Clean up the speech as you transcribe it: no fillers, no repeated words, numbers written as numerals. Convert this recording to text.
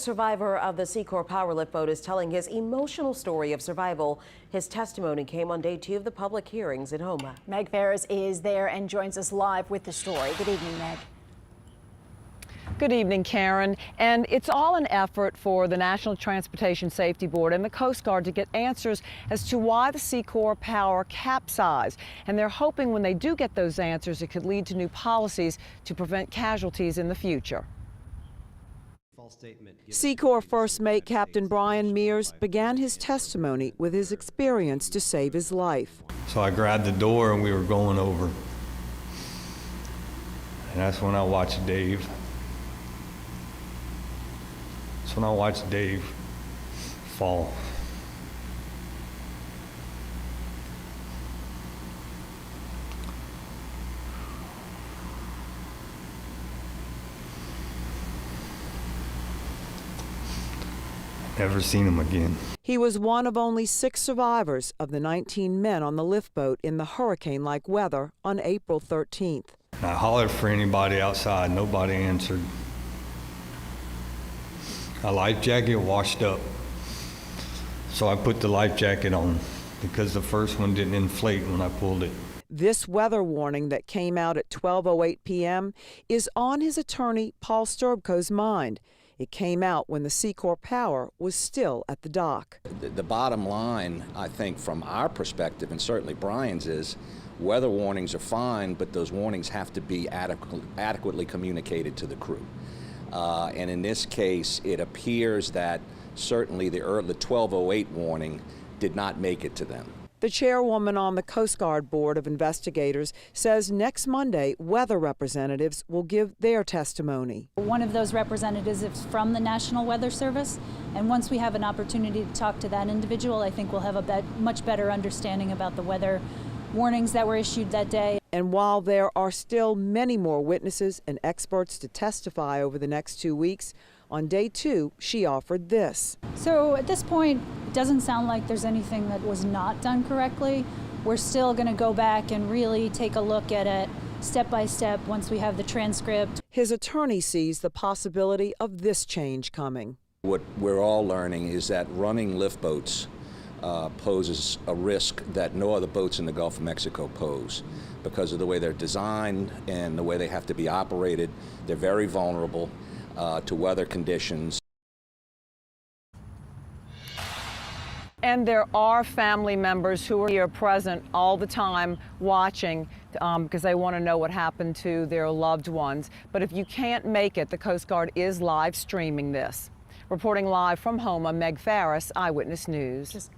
Survivor of the Seacor Power liftboat is telling his emotional story of survival. His testimony came on day 2 of the public hearings in Houma. Meg Ferris is there and joins us live with the story. Good evening, Meg. Good evening, Karen. And it's all an effort for the National Transportation Safety Board and the Coast Guard to get answers as to why the Seacor Power capsized. And they're hoping when they do get those answers, it could lead to new policies to prevent casualties in the future. Seacor First Mate Captain Brian Mears began his testimony with his experience to save his life. So I grabbed the door and we were going over. And that's when I watched Dave. That's when I watched Dave fall. Never seen him again. He was one of only 6 survivors of the 19 men on the liftboat in the hurricane-like weather on April 13th. And I hollered for anybody outside. Nobody answered. My life jacket washed up. So I put the life jacket on because the first one didn't inflate when I pulled it. This weather warning that came out at 12:08 p.m. is on his attorney Paul Sturbko's mind. It came out when the Seacor Power was still at the dock. The bottom line, I think, from our perspective, and certainly Brian's, is weather warnings are fine, but those warnings have to be adequately communicated to the crew. And in this case, it appears that certainly the 12:08 warning did not make it to them. The chairwoman on the Coast Guard Board of Investigators says next Monday, weather representatives will give their testimony. One of those representatives is from the National Weather Service, and once we have an opportunity to talk to that individual, I think we'll have a much better understanding about the weather warnings that were issued that day. And while there are still many more witnesses and experts to testify over the next 2 weeks, on day 2, she offered this. So at this point, it doesn't sound like there's anything that was not done correctly. We're still going to go back and really take a look at it step by step once we have the transcript. His attorney sees the possibility of this change coming. What we're all learning is that running lift boats poses a risk that no other boats in the Gulf of Mexico pose because of the way they're designed and the way they have to be operated. They're very vulnerable to weather conditions. And there are family members who are here present all the time watching because they want to know what happened to their loved ones. But if you can't make it, the Coast Guard is live streaming this. Reporting live from Houma, Meg Ferris, Eyewitness News.